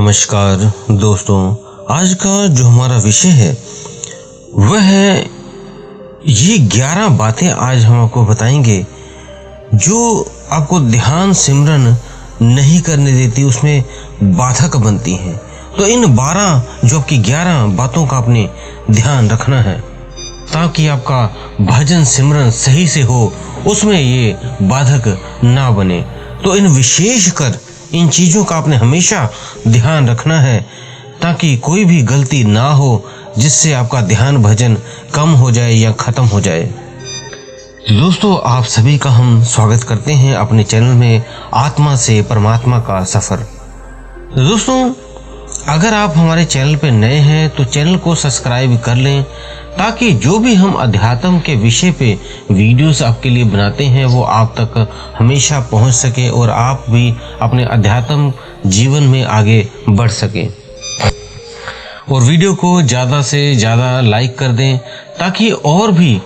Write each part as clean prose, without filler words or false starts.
नमस्कार दोस्तों, आज का जो हमारा विषय है वह है ये 11 बातें आज हम आपको बताएंगे जो आपको ध्यान सिमरन नहीं करने देती, उसमें बाधक बनती हैं। तो इन 12 जो आपकी 11 बातों का आपने ध्यान रखना है ताकि आपका भजन सिमरन सही से हो, उसमें ये बाधक ना बने। तो इन विशेषकर इन चीज़ों का आपने हमेशा ध्यान रखना है ताकि कोई भी गलती ना हो जिससे आपका ध्यान भजन कम हो जाए या ख़त्म हो जाए। दोस्तों, आप सभी का हम स्वागत करते हैं अपने चैनल में आत्मा से परमात्मा का सफ़र। दोस्तों, अगर आप हमारे चैनल पर नए हैं तो चैनल को सब्सक्राइब कर लें ताकि जो भी हम अध्यात्म के विषय पे वीडियोस आपके लिए बनाते हैं वो आप तक हमेशा पहुंच सके और आप भी अपने अध्यात्म जीवन में आगे बढ़ सकें। और वीडियो को ज़्यादा से ज़्यादा लाइक कर दें ताकि और भी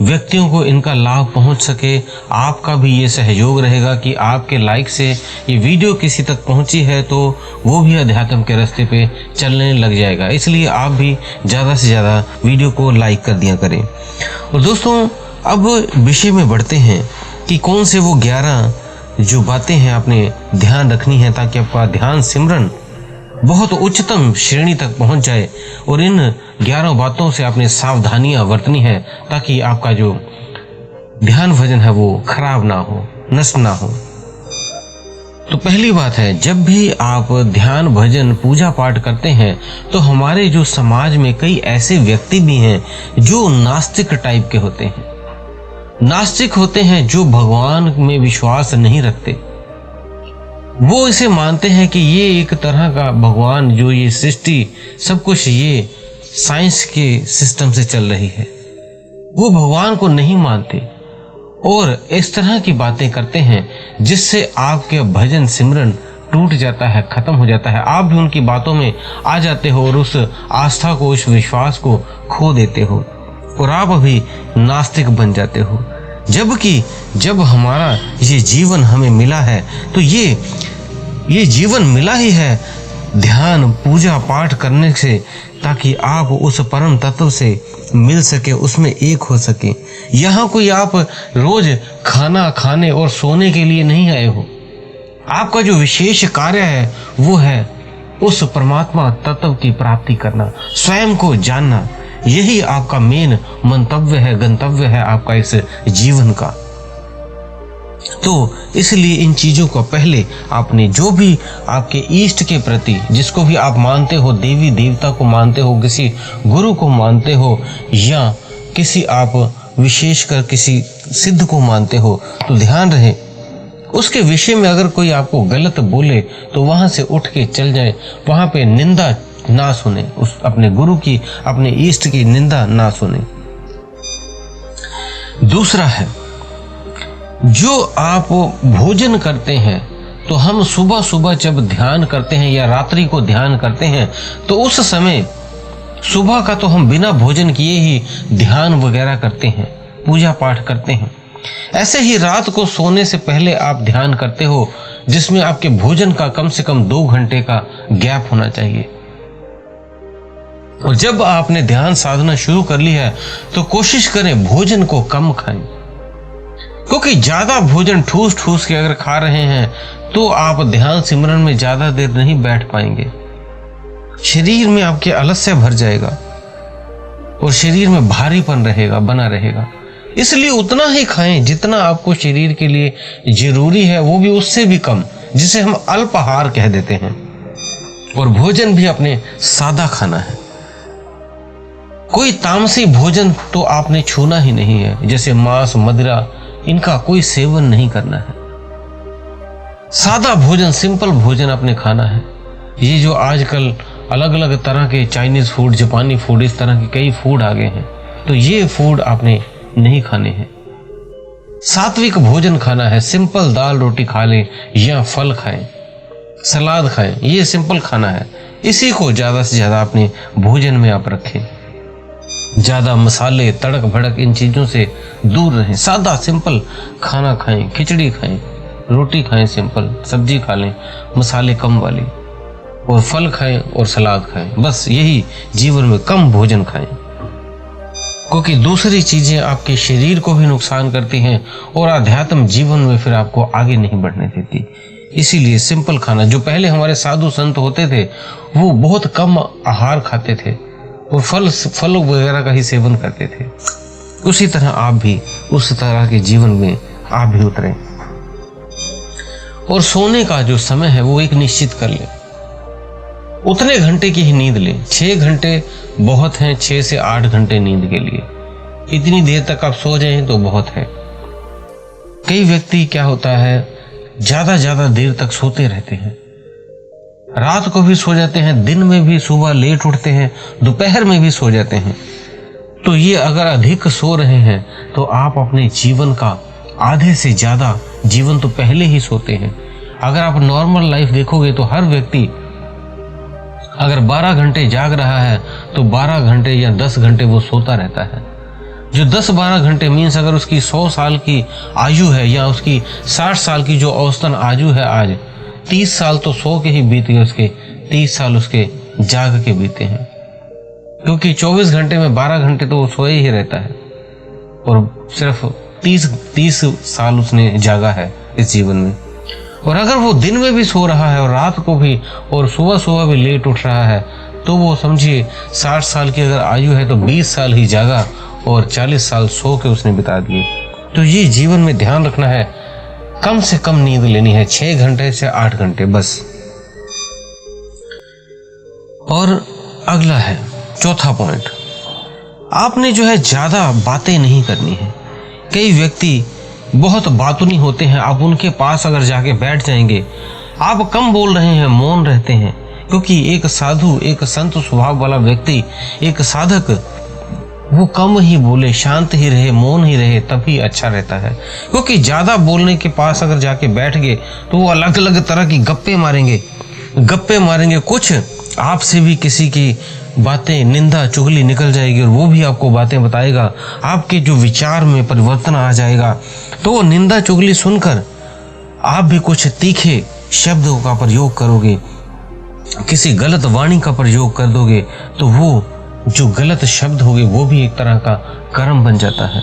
व्यक्तियों को इनका लाभ पहुंच सके। आपका भी ये सहयोग रहेगा कि आपके लाइक से ये वीडियो किसी तक पहुंची है तो वो भी अध्यात्म के रास्ते पे चलने लग जाएगा। इसलिए आप भी ज़्यादा से ज़्यादा वीडियो को लाइक कर दिया करें। और दोस्तों, अब विषय में बढ़ते हैं कि कौन से वो 11 जो बातें हैं आपने ध्यान रखनी है ताकि आपका ध्यान सिमरन बहुत उच्चतम श्रेणी तक पहुंच जाए। और इन 11 बातों से आपने सावधानियां बरतनी है ताकि आपका जो ध्यान भजन है वो खराब ना हो, नष्ट ना हो। तो पहली बात है, जब भी आप ध्यान भजन पूजा पाठ करते हैं तो हमारे जो समाज में कई ऐसे व्यक्ति भी हैं जो नास्तिक टाइप के होते हैं। नास्तिक होते हैं जो भगवान में विश्वास नहीं रखते। वो इसे मानते हैं कि ये एक तरह का भगवान, जो ये सृष्टि सब कुछ ये साइंस के सिस्टम से चल रही है। वो भगवान को नहीं मानते और इस तरह की बातें करते हैं जिससे आपके भजन सिमरन टूट जाता है, खत्म हो जाता है। आप भी उनकी बातों में आ जाते हो और उस आस्था को, उस विश्वास को खो देते हो और आप अभी नास्तिक बन जाते हो। जबकि जब हमारा ये जीवन हमें मिला है तो ये जीवन मिला ही है ध्यान पूजा पाठ करने से ताकि आप उस परम तत्व से मिल सके, उसमें एक हो सके। यहाँ कोई आप रोज खाना खाने और सोने के लिए नहीं आए हो। आपका जो विशेष कार्य है वो है उस परमात्मा तत्व की प्राप्ति करना, स्वयं को जानना। यही आपका मेन मंतव्य है, गंतव्य है आपका इस जीवन का। तो इसलिए इन चीज़ों को पहले आपने, जो भी आपके इष्ट के प्रति, जिसको भी आप मानते हो, देवी देवता को मानते हो, किसी गुरु को मानते हो या किसी आप विशेषकर किसी सिद्ध को मानते हो, तो ध्यान रहे उसके विषय में अगर कोई आपको गलत बोले तो वहाँ से उठ के चल जाए। वहाँ पे निंदा ना सुने, उस अपने गुरु की, अपने इष्ट की निंदा ना सुने। दूसरा है, जो आप भोजन करते हैं तो हम सुबह सुबह जब ध्यान करते हैं या रात्रि को ध्यान करते हैं तो उस समय सुबह का तो हम बिना भोजन किए ही ध्यान वगैरह करते हैं, पूजा पाठ करते हैं। ऐसे ही रात को सोने से पहले आप ध्यान करते हो जिसमें आपके भोजन का कम से कम 2 घंटे का गैप होना चाहिए। और जब आपने ध्यान साधना शुरू कर ली है तो कोशिश करें भोजन को कम खाएं, क्योंकि ज्यादा भोजन ठूस ठूस के अगर खा रहे हैं तो आप ध्यान सिमरन में ज्यादा देर नहीं बैठ पाएंगे। शरीर में आपके आलस्य भर जाएगा और शरीर में भारीपन रहेगा, बना रहेगा। इसलिए उतना ही खाएं जितना आपको शरीर के लिए जरूरी है, वो भी उससे भी कम, जिसे हम अल्पाहार कह देते हैं। और भोजन भी अपने सादा खाना है। कोई तामसी भोजन तो आपने छूना ही नहीं है, जैसे मांस, मदिरा, इनका कोई सेवन नहीं करना है। सादा भोजन, सिंपल भोजन आपने खाना है। ये जो आजकल अलग अलग तरह के चाइनीज फूड, जापानी फूड, इस तरह के कई फूड आ गए हैं, तो ये फूड आपने नहीं खाने हैं। सात्विक भोजन खाना है, सिंपल दाल रोटी खा लें या फल खाएं, सलाद खाएं, ये सिंपल खाना है। इसी को ज्यादा से ज्यादा अपने भोजन में आप रखें। ज़्यादा मसाले, तड़क भड़क, इन चीज़ों से दूर रहें। सादा सिंपल खाना खाएं, खिचड़ी खाएं, रोटी खाएं, सिंपल सब्जी खा लें, मसाले कम वाली। और फल खाएं और सलाद खाएं, बस यही जीवन में कम भोजन खाएं, क्योंकि दूसरी चीजें आपके शरीर को भी नुकसान करती हैं और आध्यात्म जीवन में फिर आपको आगे नहीं बढ़ने देती। इसीलिए सिंपल खाना, जो पहले हमारे साधु संत होते थे वो बहुत कम आहार खाते थे और फल वगैरह का ही सेवन करते थे, उसी तरह आप भी उस तरह के जीवन में आप भी उतरें। और सोने का जो समय है वो एक निश्चित कर लें, उतने घंटे की ही नींद लें। 6 घंटे बहुत हैं, 6 से 8 घंटे नींद के लिए, इतनी देर तक आप सो जाएं तो बहुत है। कई व्यक्ति क्या होता है, ज्यादा देर तक सोते रहते हैं, रात को भी सो जाते हैं, दिन में भी सुबह लेट उठते हैं, दोपहर में भी सो जाते हैं। तो ये अगर अधिक सो रहे हैं तो आप अपने जीवन का आधे से ज्यादा जीवन तो पहले ही सोते हैं। अगर आप नॉर्मल लाइफ देखोगे तो हर व्यक्ति अगर 12 घंटे जाग रहा है तो 12 घंटे या 10 घंटे वो सोता रहता है। जो 10-12 घंटे मीन्स अगर उसकी 100 साल की आयु है या उसकी 60 साल की जो औसतन आयु है, आज 30 साल तो सो के ही बीत गए उसके, 30 साल उसके जाग के बीते हैं, क्योंकि 24 घंटे में 12 घंटे तो वो सोए ही रहता है और सिर्फ 30 साल उसने जागा है इस जीवन में। और अगर वो दिन में भी सो रहा है और रात को भी और सुबह भी लेट उठ रहा है तो वो समझिए 60 साल की अगर आयु है तो 20 साल ही जागा और 40 साल सो के उसने बिता दिए। तो ये जीवन में ध्यान रखना है, कम से कम नींद लेनी है, 6 घंटे से 8 घंटे बस। और अगला है चौथा पॉइंट, आपने जो है ज्यादा बातें नहीं करनी है। कई व्यक्ति बहुत बातूनी होते हैं, आप उनके पास अगर जाके बैठ जाएंगे, आप कम बोल रहे हैं, मौन रहते हैं, क्योंकि एक साधु, एक संत स्वभाव वाला व्यक्ति, एक साधक, वो कम ही बोले, शांत ही रहे, मौन ही रहे, तभी अच्छा रहता है। क्योंकि ज्यादा बोलने के पास अगर जाके बैठ गए तो वो अलग अलग तरह की गप्पे मारेंगे, कुछ आपसे भी किसी की बातें, निंदा चुगली निकल जाएगी और वो भी आपको बातें बताएगा, आपके जो विचार में परिवर्तन आ जाएगा। तो वो निंदा चुगली सुनकर आप भी कुछ तीखे शब्दों का प्रयोग करोगे, किसी गलत वाणी का प्रयोग कर दोगे, तो वो जो गलत शब्द होंगे वो भी एक तरह का कर्म बन जाता है।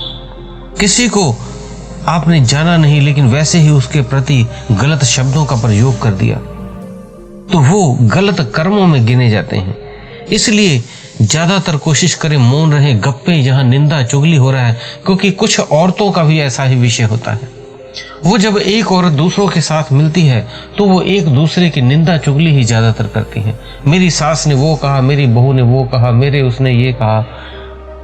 किसी को आपने जाना नहीं लेकिन वैसे ही उसके प्रति गलत शब्दों का प्रयोग कर दिया तो वो गलत कर्मों में गिने जाते हैं। इसलिए ज्यादातर कोशिश करें मौन रहे, गप्पे जहां निंदा चुगली हो रहा है, क्योंकि कुछ औरतों का भी ऐसा ही विषय होता है। वो जब एक औरत दूसरों के साथ मिलती है तो वो एक दूसरे की निंदा चुगली ही ज्यादातर करती हैं। मेरी सास ने वो कहा, मेरी बहू ने वो कहा, मेरे उसने ये कहा,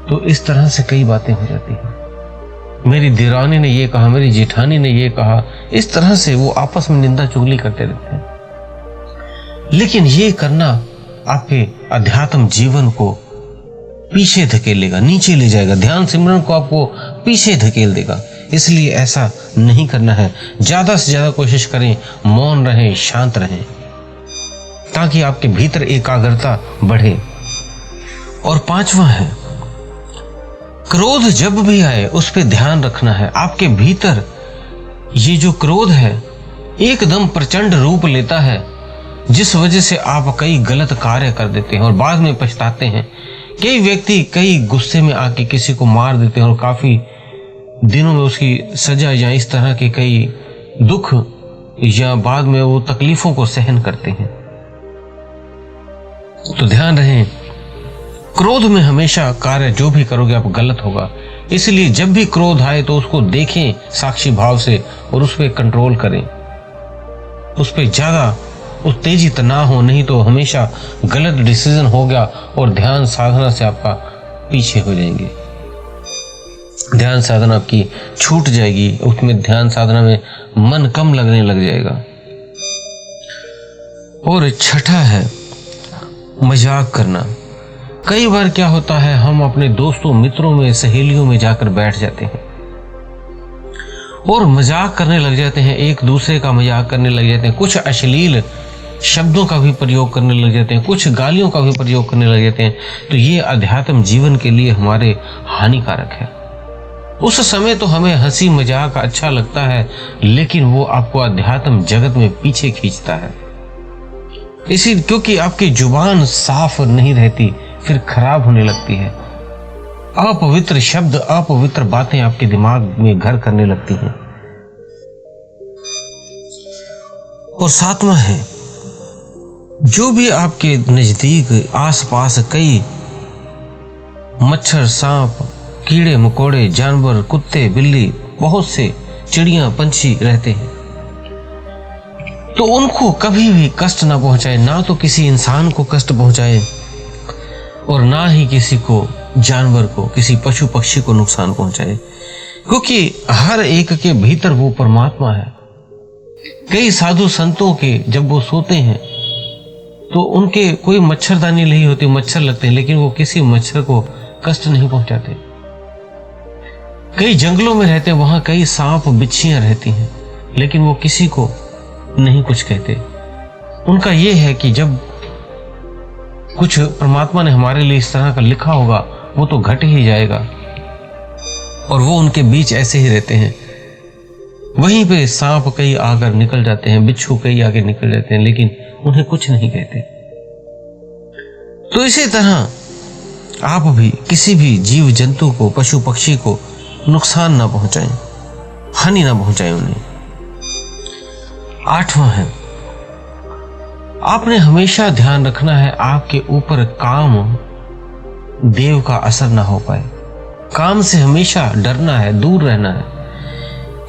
तो इस तरह से कई बातें हो जाती हैं। मेरी देरानी ने ये कहा, मेरी जेठानी ने ये कहा, इस तरह से वो आपस में निंदा चुगली करते रहते हैं। लेकिन ये करना आपके अध्यात्म जीवन को पीछे धकेलेगा, नीचे ले जाएगा, ध्यान सिमरन को आपको पीछे धकेल देगा। इसलिए ऐसा नहीं करना है। ज्यादा से ज्यादा कोशिश करें मौन रहें, शांत रहें, ताकि आपके भीतर एकाग्रता बढ़े। और पांचवा है, क्रोध जब भी आए उस पर ध्यान रखना है। आपके भीतर ये जो क्रोध है एकदम प्रचंड रूप लेता है, जिस वजह से आप कई गलत कार्य कर देते हैं और बाद में पछताते हैं। कई व्यक्ति कई गुस्से में आके किसी को मार देते हैं और काफी दिनों में उसकी सजा या इस तरह के कई दुख या बाद में वो तकलीफों को सहन करते हैं। तो ध्यान रहे, क्रोध में हमेशा कार्य जो भी करोगे आप गलत होगा। इसलिए जब भी क्रोध आए तो उसको देखें साक्षी भाव से और उस पर कंट्रोल करें, उस पर ज्यादा उत्तेजित ना हो, नहीं तो हमेशा गलत डिसीजन होगा और ध्यान साधना से आपका पीछे हो जाएंगे, ध्यान साधना आपकी छूट जाएगी, उसमें ध्यान साधना में मन कम लगने लग जाएगा। और छठा है मजाक करना। कई बार क्या होता है, हम अपने दोस्तों, मित्रों में, सहेलियों में जाकर बैठ जाते हैं और मजाक करने लग जाते हैं, एक दूसरे का मजाक करने लग जाते हैं, कुछ अश्लील शब्दों का भी प्रयोग करने लग जाते हैं, कुछ गालियों का भी प्रयोग करने लग जाते हैं। तो ये अध्यात्म जीवन के लिए हमारे हानिकारक है। उस समय तो हमें हंसी मजाक अच्छा लगता है, लेकिन वो आपको अध्यात्म जगत में पीछे खींचता है। इसी क्योंकि आपकी जुबान साफ नहीं रहती, फिर खराब होने लगती है। अपवित्र शब्द, अपवित्र बातें आपके दिमाग में घर करने लगती हैं। और सातवां है, जो भी आपके नजदीक आसपास कई मच्छर, सांप, कीड़े मकोड़े, जानवर, कुत्ते, बिल्ली, बहुत से चिड़ियां, पंछी रहते हैं, तो उनको कभी भी कष्ट ना पहुंचाए। ना तो किसी इंसान को कष्ट पहुंचाए और ना ही किसी को, जानवर को, किसी पशु पक्षी को नुकसान पहुंचाए, क्योंकि हर एक के भीतर वो परमात्मा है। कई साधु संतों के जब वो सोते हैं तो उनके कोई मच्छरदानी नहीं होती, मच्छर लगते हैं, लेकिन वो किसी मच्छर को कष्ट नहीं पहुंचाते। कई जंगलों में रहते हैं, वहां कई सांप बिच्छियां रहती हैं, लेकिन वो किसी को नहीं कुछ कहते। उनका ये है कि जब कुछ परमात्मा ने हमारे लिए इस तरह का लिखा होगा वो तो घट ही जाएगा, और वो उनके बीच ऐसे ही रहते हैं। वहीं पे सांप कई आकर निकल जाते हैं, बिच्छू कई आगे निकल जाते हैं, लेकिन उन्हें कुछ नहीं कहते। तो इसी तरह आप भी किसी भी जीव जंतु को, पशु पक्षी को नुकसान ना पहुंचाएं, हानि ना पहुंचाएं उन्हें। आठवां है, आपने हमेशा ध्यान रखना है आपके ऊपर काम देव का असर ना हो पाए। काम से हमेशा डरना है, दूर रहना है,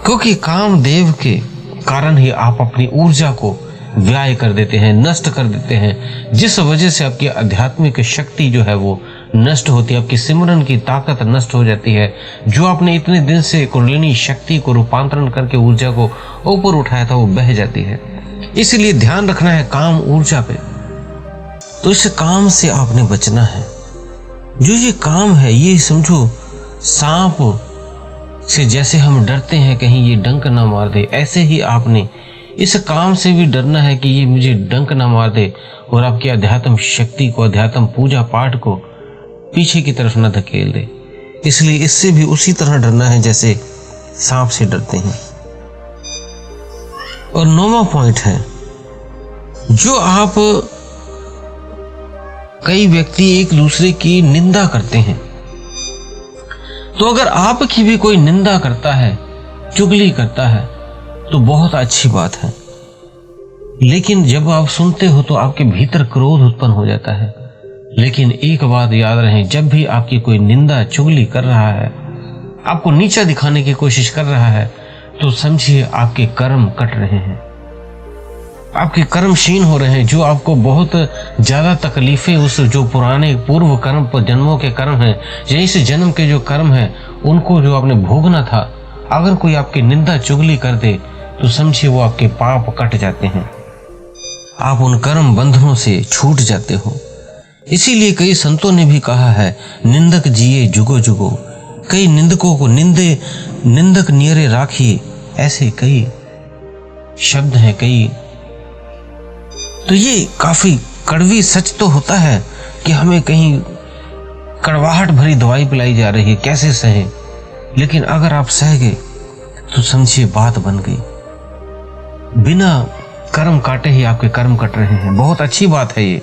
क्योंकि काम देव के कारण ही आप अपनी ऊर्जा को व्यय कर देते हैं, नष्ट कर देते हैं, जिस वजह से आपकी आध्यात्मिक शक्ति जो है वो नष्ट होती है, आपकी सिमरन की ताकत नष्ट हो जाती है। जो आपने इतने दिन से कुंडलिनी शक्ति को रूपांतरण करके ऊर्जा को ऊपर उठाया था वो बह जाती है। इसलिए ध्यान रखना है काम ऊर्जा पे। तो इस काम से आपने बचना है। जो ये काम है ये समझो सांप से जैसे हम डरते हैं कहीं ये डंक ना मार दे, ऐसे ही आपने इस काम से भी डरना है कि ये मुझे डंक ना मार दे और आपकी अध्यात्म शक्ति को, अध्यात्म पूजा पाठ को पीछे की तरफ न धकेल दे। इसलिए इससे भी उसी तरह डरना है जैसे सांप से डरते हैं। और 9वां पॉइंट है, जो आप कई व्यक्ति एक दूसरे की निंदा करते हैं, तो अगर आपकी भी कोई निंदा करता है, चुगली करता है, तो बहुत अच्छी बात है। लेकिन जब आप सुनते हो तो आपके भीतर क्रोध उत्पन्न हो जाता है। लेकिन एक बात याद रहे, जब भी आपकी कोई निंदा चुगली कर रहा है, आपको नीचा दिखाने की कोशिश कर रहा है, तो समझिए आपके कर्म कट रहे हैं, आपके कर्म क्षीण हो रहे हैं। जो आपको बहुत ज्यादा तकलीफें, उस जो पुराने पूर्व कर्म पर जन्मों के कर्म हैं, या इस जन्म के जो कर्म हैं, उनको जो आपने भोगना था, अगर कोई आपकी निंदा चुगली कर दे तो समझिए वो आपके पाप कट जाते हैं, आप उन कर्म बंधनों से छूट जाते हो। इसीलिए कई संतों ने भी कहा है, निंदक जिए जुगो जुगो, कई निंदकों को निंदक नियरे राखिए, ऐसे कई शब्द हैं कई। तो ये काफी कड़वी सच तो होता है कि हमें कहीं कड़वाहट भरी दवाई पिलाई जा रही है, कैसे सहे, लेकिन अगर आप सह गए तो समझिए बात बन गई। बिना कर्म काटे ही आपके कर्म कट रहे हैं, बहुत अच्छी बात है ये।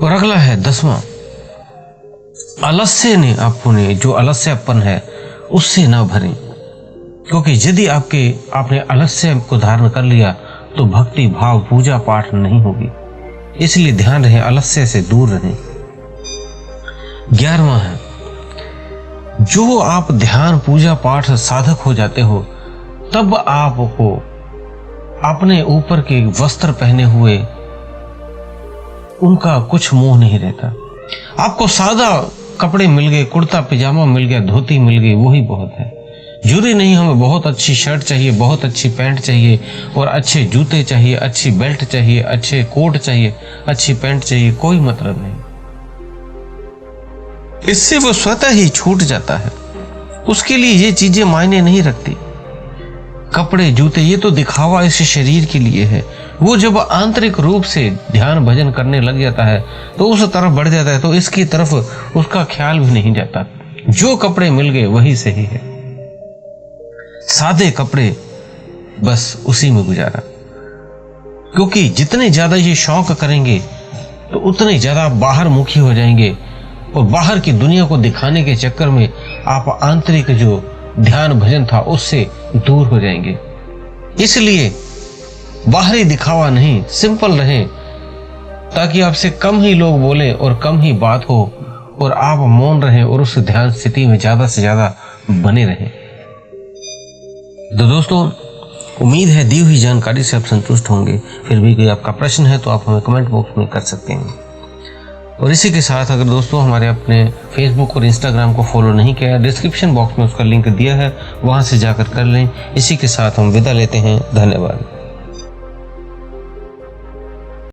और अगला है 10वां, आलस्य ने आपने जो आलस्यपन है उससे ना भरें, क्योंकि यदि आपने आलस्य को धारण कर लिया तो भक्ति भाव पूजा पाठ नहीं होगी। इसलिए ध्यान रहे, आलस्य से दूर रहें। 11वां है, जो आप ध्यान पूजा पाठ साधक हो जाते हो, तब आपको अपने ऊपर के वस्त्र पहने हुए उनका कुछ मोह नहीं रहता। आपको सादा कपड़े मिल गए, कुर्ता पैजामा मिल गया, धोती मिल गई, वही बहुत है। जरूरी नहीं हमें बहुत अच्छी शर्ट चाहिए, बहुत अच्छी पैंट चाहिए, और अच्छे जूते चाहिए, अच्छी बेल्ट चाहिए, अच्छे कोट चाहिए, अच्छी पैंट चाहिए, कोई मतलब नहीं। इससे वो स्वतः ही छूट जाता है। उसके लिए ये चीजें मायने नहीं रखती। कपड़े जूते ये तो दिखावा इस शरीर के लिए है। वो जब आंतरिक रूप से ध्यान भजन करने लग जाता है तो उस तरफ बढ़ जाता है, तो इसकी तरफ उसका ख्याल भी नहीं जाता। जो कपड़े मिल गए वही सही है, सादे कपड़े, बस उसी में गुजारा। क्योंकि जितने ज़्यादा ये शौक करेंगे तो उतने ज़्यादा बाहर मुखी हो जाएंगे और बाहर की दुनिया को दिखाने के चक्कर में आप आंतरिक जो ध्यान भजन था उससे दूर हो जाएंगे। इसलिए बाहरी दिखावा नहीं, सिंपल रहें, ताकि आपसे कम ही लोग बोलें और कम ही बात हो और आप मौन रहें और उस ध्यान स्थिति में ज़्यादा से ज़्यादा बने रहें। तो दोस्तों, उम्मीद है दी हुई जानकारी से आप संतुष्ट होंगे। फिर भी कोई आपका प्रश्न है तो आप हमें कमेंट बॉक्स में कर सकते हैं। और इसी के साथ अगर दोस्तों हमारे अपने फेसबुक और इंस्टाग्राम को फॉलो नहीं किया, डिस्क्रिप्शन बॉक्स में उसका लिंक दिया है, वहां से जाकर कर लें। इसी के साथ हम विदा लेते हैं। धन्यवाद।